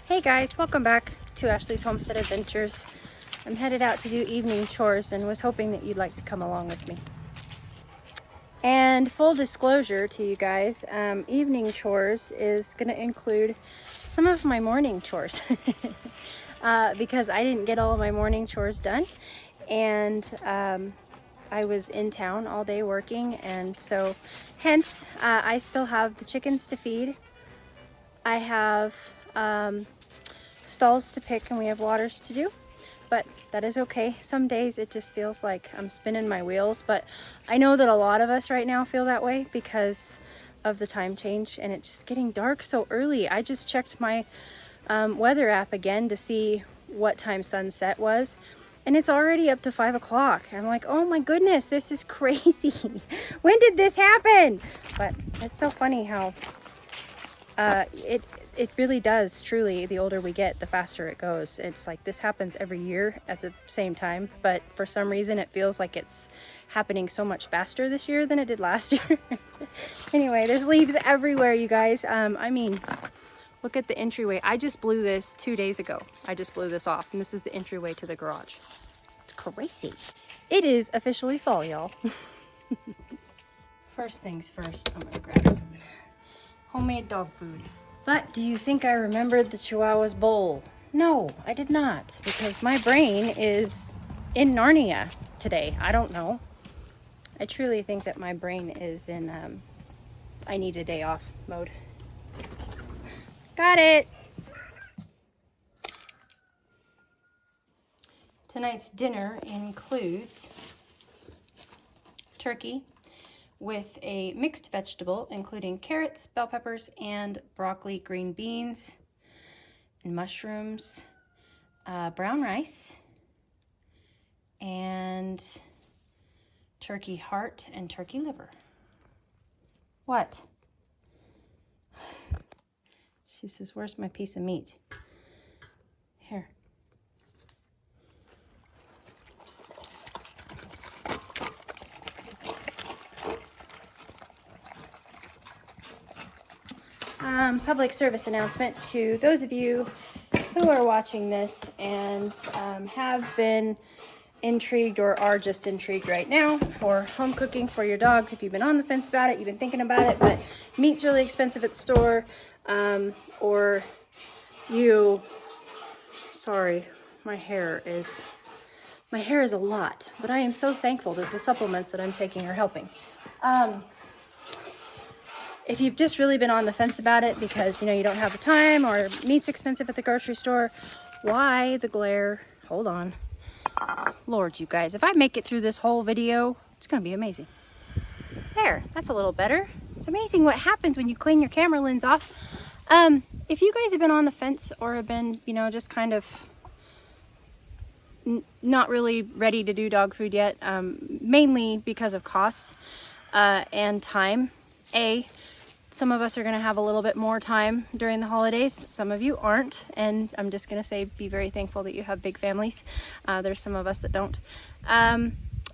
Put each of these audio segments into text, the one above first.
Hey guys, welcome back to Ashley's Homestead Adventures. I'm headed out to do evening chores and was hoping that you'd like to come along with me. And full disclosure to you guys, evening chores is going to include some of my morning chores because I didn't get all of my morning chores done, and I was in town all day working, and so hence I still have the chickens to feed. I have stalls to pick, and we have waters to do, but that is okay. Some days it just feels like I'm spinning my wheels, but I know that a lot of us right now feel that way because of the time change, and it's just getting dark so early. I just checked my weather app again to see what time sunset was, and it's already up to 5 o'clock. I'm like, oh my goodness, this is crazy. When did this happen? But it's so funny how it really does, truly, the older we get, the faster it goes. It's like this happens every year at the same time, but for some reason it feels like it's happening so much faster this year than it did last year. Anyway, there's leaves everywhere, you guys. I mean, look at the entryway. I just blew this 2 days ago. I just blew this off, and this is the entryway to the garage. It's crazy. It is officially fall, y'all. First things first, I'm gonna grab some homemade dog food. But do you think I remembered the Chihuahua's bowl? No, I did not, because my brain is in Narnia today. I don't know. I truly think that my brain is in I need a day off mode. Got it! Tonight's dinner includes turkey with a mixed vegetable, including carrots, bell peppers, and broccoli, green beans, and mushrooms, brown rice, and turkey heart and turkey liver. What? She says, where's my piece of meat? Here. Public service announcement to those of you who are watching this and have been intrigued or are just intrigued right now for home cooking for your dogs. If you've been on the fence about it, you've been thinking about it, but meat's really expensive at the store, or you, sorry, my hair is a lot, but I am so thankful that the supplements that I'm taking are helping. If you've just really been on the fence about it because, you know, you don't have the time or meat's expensive at the grocery store, why the glare? Hold on. Lord, you guys, if I make it through this whole video, it's going to be amazing. There, that's a little better. It's amazing what happens when you clean your camera lens off. If you guys have been on the fence or have been, you know, just kind of not really ready to do dog food yet, mainly because of cost and time, some of us are going to have a little bit more time during the holidays. Some of you aren't, and I'm just going to say be very thankful that you have big families. There's some of us that don't.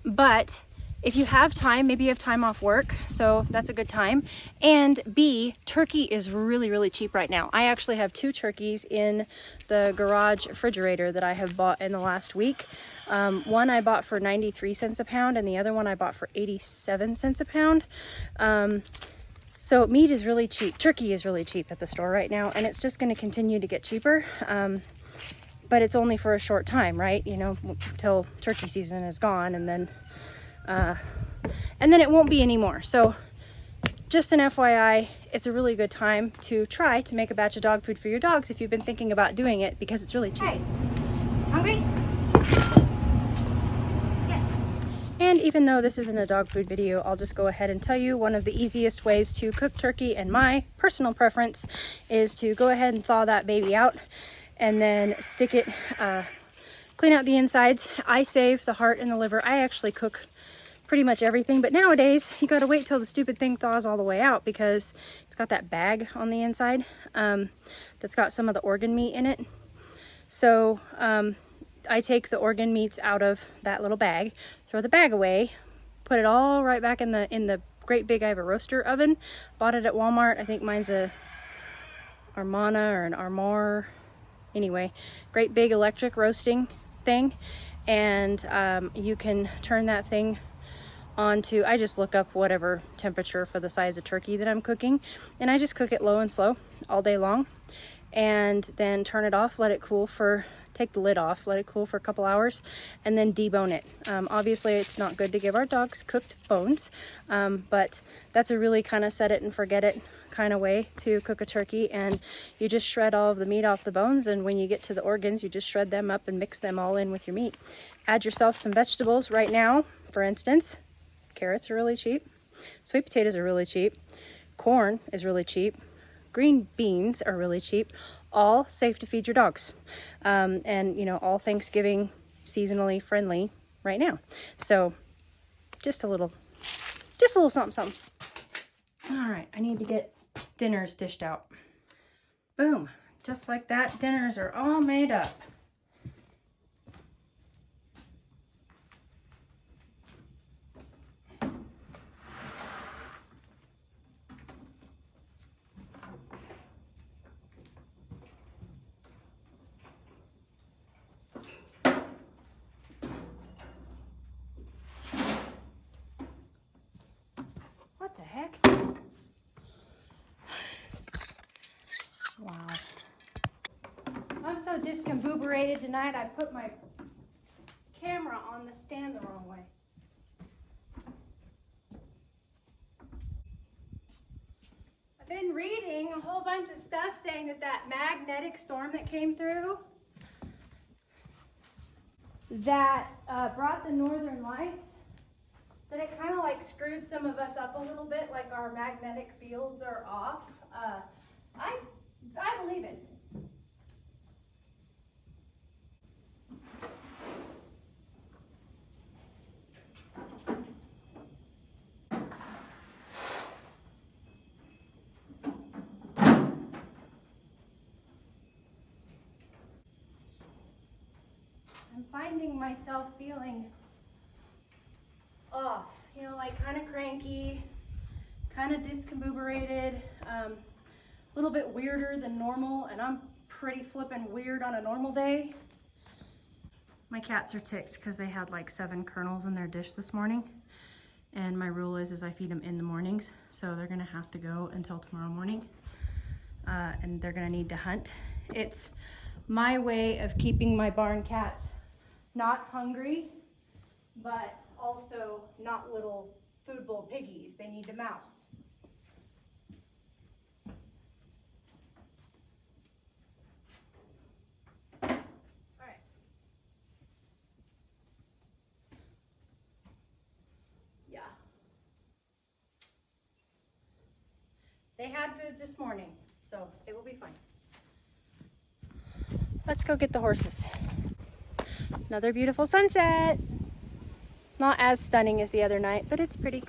But if you have time, maybe you have time off work, so that's a good time. And B, turkey is really, really cheap right now. I actually have 2 turkeys in the garage refrigerator that I have bought in the last week. One I bought for 93 cents a pound, and the other one I bought for 87 cents a pound. So meat is really cheap. Turkey is really cheap at the store right now, and it's just going to continue to get cheaper. But it's only for a short time, right? You know, till turkey season is gone, and then it won't be anymore. So just an FYI, it's a really good time to try to make a batch of dog food for your dogs if you've been thinking about doing it, because it's really cheap. Hey, hungry? And even though this isn't a dog food video, I'll just go ahead and tell you one of the easiest ways to cook turkey, and my personal preference is to go ahead and thaw that baby out and then stick it, clean out the insides. I save the heart and the liver. I actually cook pretty much everything, but nowadays you gotta wait till the stupid thing thaws all the way out because it's got that bag on the inside that's got some of the organ meat in it. So I take the organ meats out of that little bag, throw the bag away, put it all right back in the great big, I have a roaster oven, bought it at Walmart. I think mine's a Armana or an Armour, anyway, great big electric roasting thing. And you can turn that thing onto, I just look up whatever temperature for the size of turkey that I'm cooking, and I just cook it low and slow all day long, and then turn it off, let it cool for, take the lid off, let it cool for a couple hours, and then debone it. Obviously it's not good to give our dogs cooked bones, but that's a really kind of set it and forget it kind of way to cook a turkey. And you just shred all of the meat off the bones, and when you get to the organs, you just shred them up and mix them all in with your meat. Add yourself some vegetables. Right now, for instance, carrots are really cheap, sweet potatoes are really cheap, corn is really cheap, green beans are really cheap, all safe to feed your dogs, and you know, all Thanksgiving seasonally friendly right now. So just a little something something. All right, I need to get dinners dished out. Boom, just like that, dinners are all made up. What the heck? Wow. I'm so discombobulated tonight, I put my camera on the stand the wrong way. I've been reading a whole bunch of stuff saying that magnetic storm that came through that brought the northern lights, that it kind of like screwed some of us up a little bit, like our magnetic fields are off. I believe it. I'm finding myself feeling off, you know, like kind of cranky, kind of discombobulated, a little bit weirder than normal, and I'm pretty flippin' weird on a normal day. My cats are ticked because they had like 7 kernels in their dish this morning, and my rule is I feed them in the mornings, so they're gonna have to go until tomorrow morning, and they're gonna need to hunt. It's my way of keeping my barn cats not hungry, but also not little food bowl piggies. They need to mouse. All right. Yeah. They had food this morning, so it will be fine. Let's go get the horses. Another beautiful sunset. Not as stunning as the other night, but it's pretty.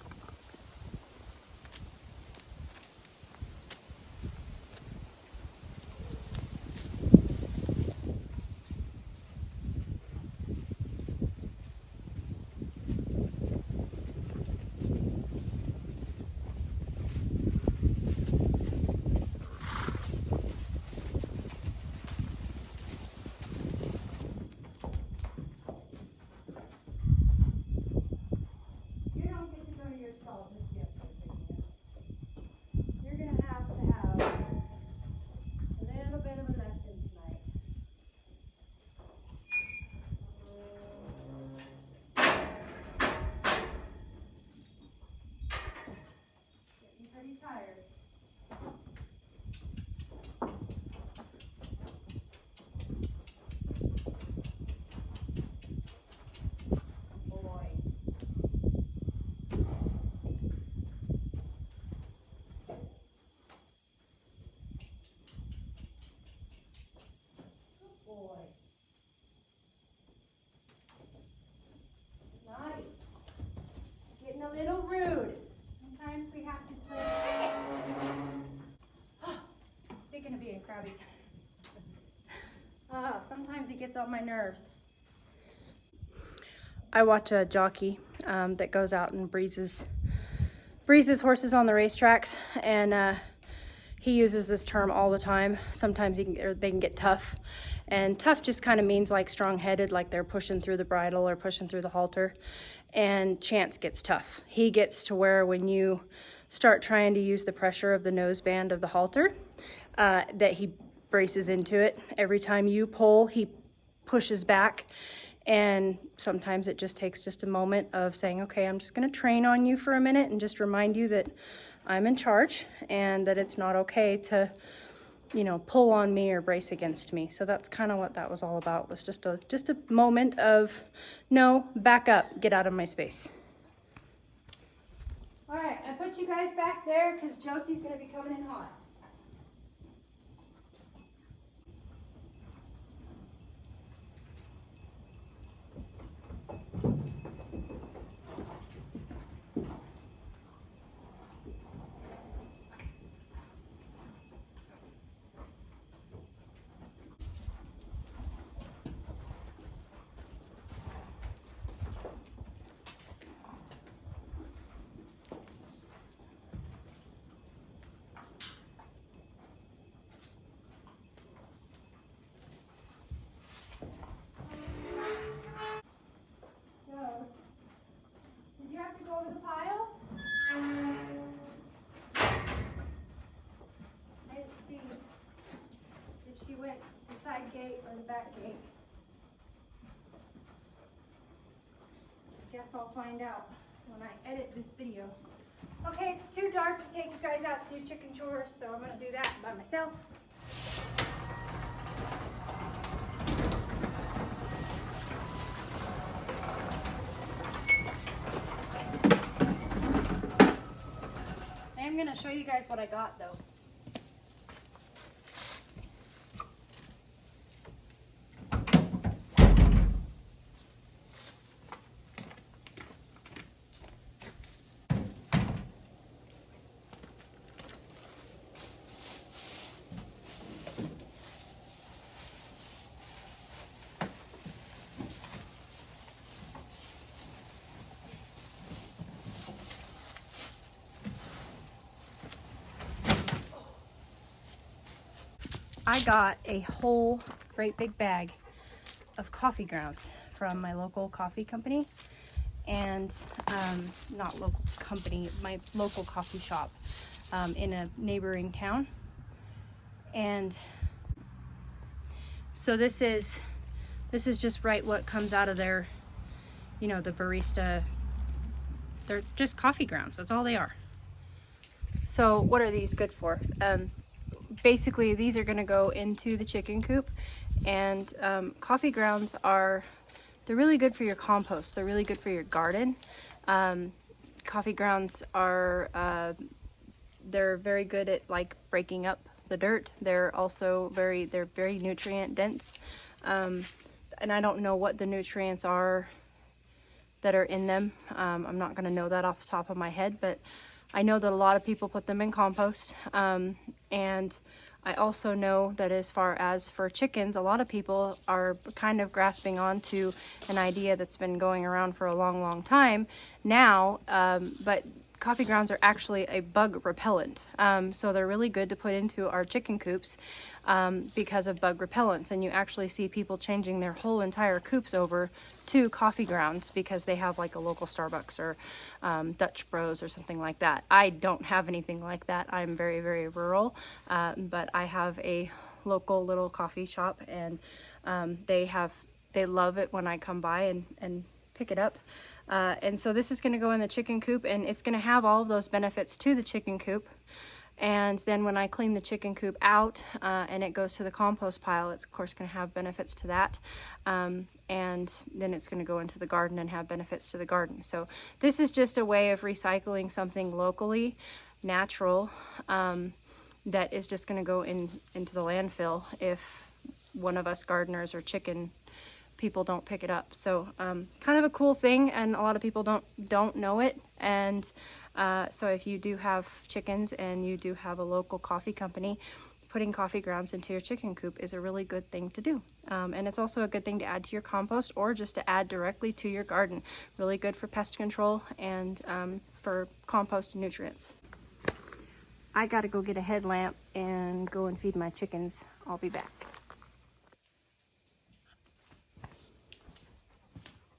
A little rude. Sometimes we have to play. Speaking of being crabby, sometimes he gets on my nerves. I watch a jockey that goes out and breezes horses on the racetracks, and he uses this term all the time. Sometimes they can get tough, and tough just kind of means like strong-headed, like they're pushing through the bridle or pushing through the halter. And Chance gets tough. He gets to where when you start trying to use the pressure of the noseband of the halter, that he braces into it. Every time you pull, he pushes back. And sometimes it just takes just a moment of saying, okay, I'm just gonna train on you for a minute and just remind you that I'm in charge and that it's not okay to, you know, pull on me or brace against me. So that's kind of what that was all about, was just a moment of, no, back up, get out of my space. All right, I put you guys back there because Josie's gonna be coming in hot. Did you have to go to the pile? I didn't see if she went the side gate or the back gate. Guess I'll find out when I edit this video. Okay, it's too dark to take you guys out to do chicken chores, so I'm gonna do that by myself. I'm gonna show you guys what I got though. I got a whole great big bag of coffee grounds from my local coffee company, and not local company, my local coffee shop in a neighboring town. And so this is just right what comes out of their, you know, the barista. They're just coffee grounds, that's all they are. So what are these good for? Basically these are going to go into the chicken coop, and coffee grounds they're really good for your compost. They're really good for your garden. Coffee grounds are they're very good at like breaking up the dirt. They're also very nutrient dense, and I don't know what the nutrients are that are in them. I'm not going to know that off the top of my head, but I know that a lot of people put them in compost, and I also know that as far as for chickens, a lot of people are kind of grasping onto an idea that's been going around for a long time now, but coffee grounds are actually a bug repellent. So they're really good to put into our chicken coops because of bug repellents, and you actually see people changing their whole entire coops over to coffee grounds because they have like a local Starbucks or Dutch Bros or something like that. I don't have anything like that. I'm very rural, but I have a local little coffee shop, and they love it when I come by and pick it up. And so this is going to go in the chicken coop, and it's going to have all of those benefits to the chicken coop. And then when I clean the chicken coop out and it goes to the compost pile, it's of course going to have benefits to that. And then it's going to go into the garden and have benefits to the garden. So this is just a way of recycling something locally natural that is just going to go into the landfill if one of us gardeners or chicken people don't pick it up. So kind of a cool thing, and a lot of people don't know it. And so if you do have chickens and you do have a local coffee company, putting coffee grounds into your chicken coop is a really good thing to do. And it's also a good thing to add to your compost, or just to add directly to your garden. Really good for pest control and for compost and nutrients. I gotta go get a headlamp and go and feed my chickens. I'll be back.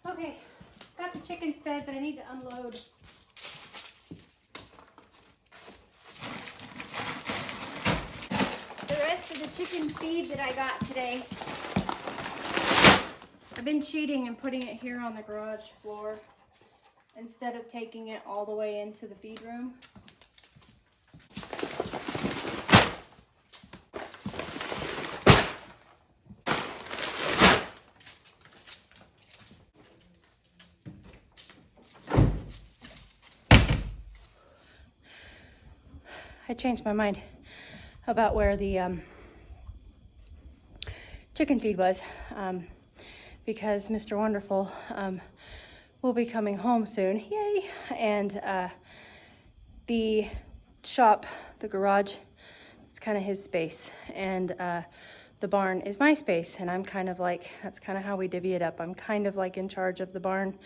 Okay, got the chickens fed, but I need to unload. The rest of the chicken feed that I got today. I've been cheating and putting it here on the garage floor instead of taking it all the way into the feed room. I changed my mind about where the chicken feed was because Mr. Wonderful will be coming home soon. Yay! And the shop, the garage, it's kind of his space, and the barn is my space, and I'm kind of like, that's kind of how we divvy it up. I'm kind of like in charge of the barn,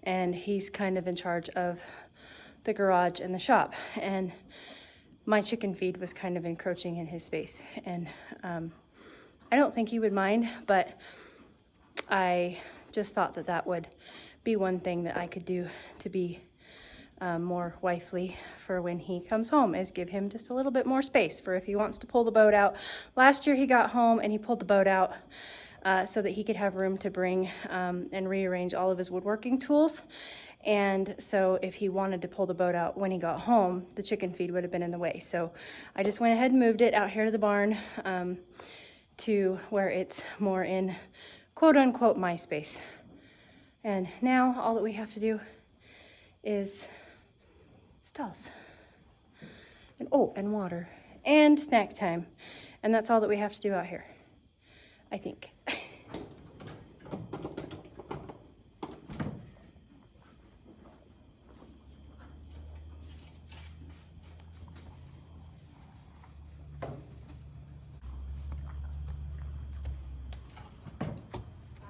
and he's kind of in charge of the garage and the shop, and my chicken feed was kind of encroaching in his space, and I don't think he would mind, but I just thought that that would be one thing that I could do to be more wifely for when he comes home, is give him just a little bit more space for if he wants to pull the boat out. Last year he got home and he pulled the boat out so that he could have room to bring and rearrange all of his woodworking tools. And so if he wanted to pull the boat out when he got home, the chicken feed would have been in the way. So I just went ahead and moved it out here to the barn to where it's more in quote unquote my space. And now all that we have to do is stalls and and water and snack time. And that's all that we have to do out here, I think.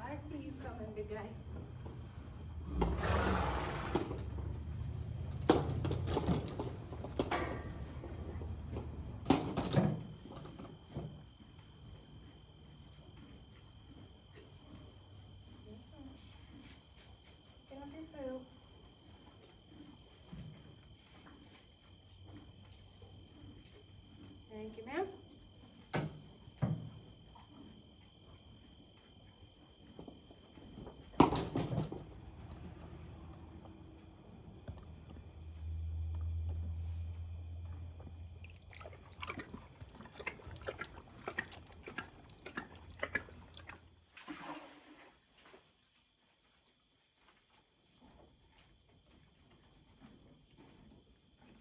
I see you coming, big guy. Thank you, ma'am.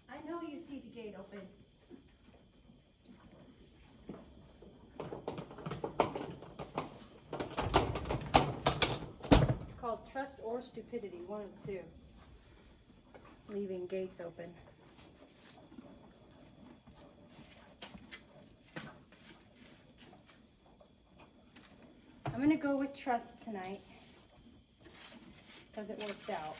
I know you see the gate open. It's called trust or stupidity, one of the two. Leaving gates open. I'm gonna go with trust tonight because it worked out.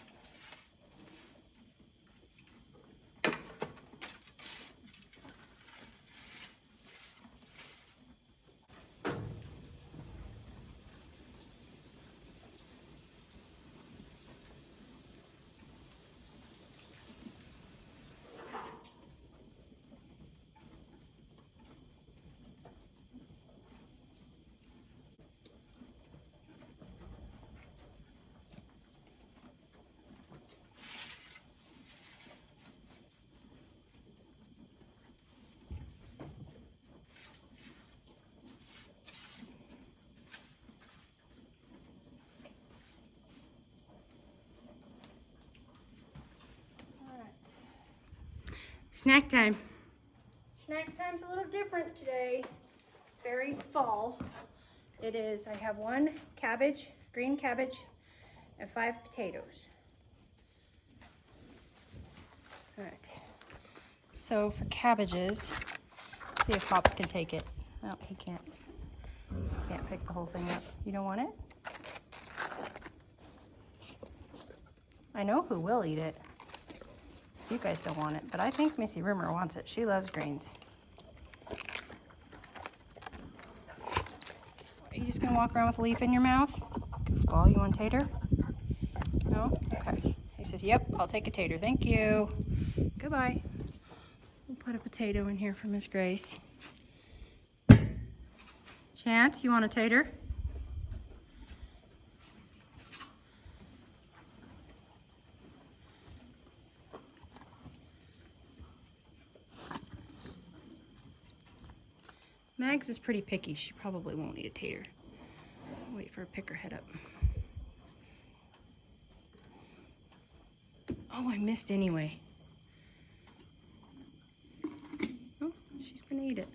Snack time. Snack time's a little different today. It's very fall. It is, I have 1 cabbage, green cabbage, and 5 potatoes. All right. So for cabbages, see if Pops can take it. No, he can't. Can't pick the whole thing up. You don't want it? I know who will eat it. you guys don't want it, but I think Missy Rumor wants it. She loves greens. Are you just gonna walk around with a leaf in your mouth? Goofball, you want a tater? No? Okay. He says, yep, I'll take a tater. Thank you. Goodbye. We'll put a potato in here for Miss Grace. Chance, you want a tater? Mags is pretty picky. She probably won't eat a tater. I'll wait for her to pick her head up. Oh, I missed anyway. Oh, she's gonna eat it.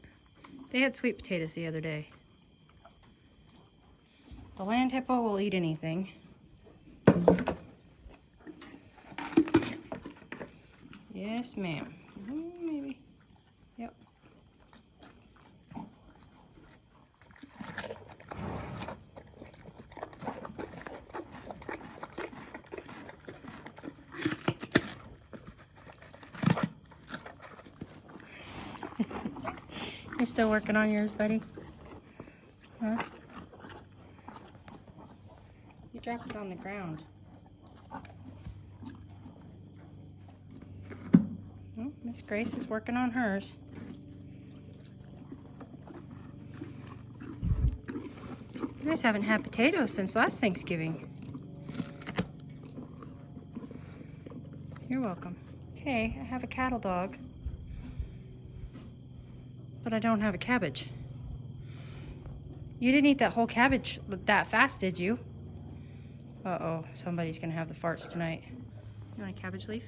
They had sweet potatoes the other day. The land hippo will eat anything. Yes, ma'am. Maybe. Yep. You're still working on yours, buddy? Huh? You dropped it on the ground. Oh, Miss Grace is working on hers. You guys haven't had potatoes since last Thanksgiving. You're welcome. Okay, I have a cattle dog. But I don't have a cabbage. You didn't eat that whole cabbage that fast, did you? Uh-oh, somebody's gonna have the farts tonight. You want a cabbage leaf?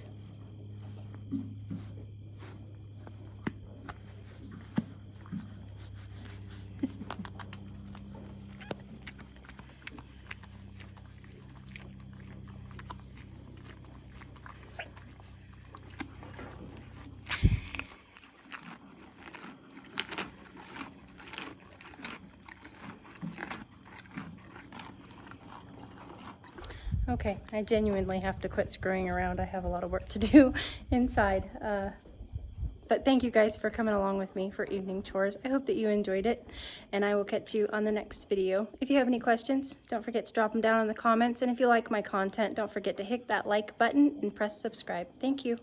Okay, I genuinely have to quit screwing around. I have a lot of work to do inside. But thank you guys for coming along with me for evening chores. I hope that you enjoyed it, and I will catch you on the next video. If you have any questions, don't forget to drop them down in the comments. And if you like my content, don't forget to hit that like button and press subscribe. Thank you.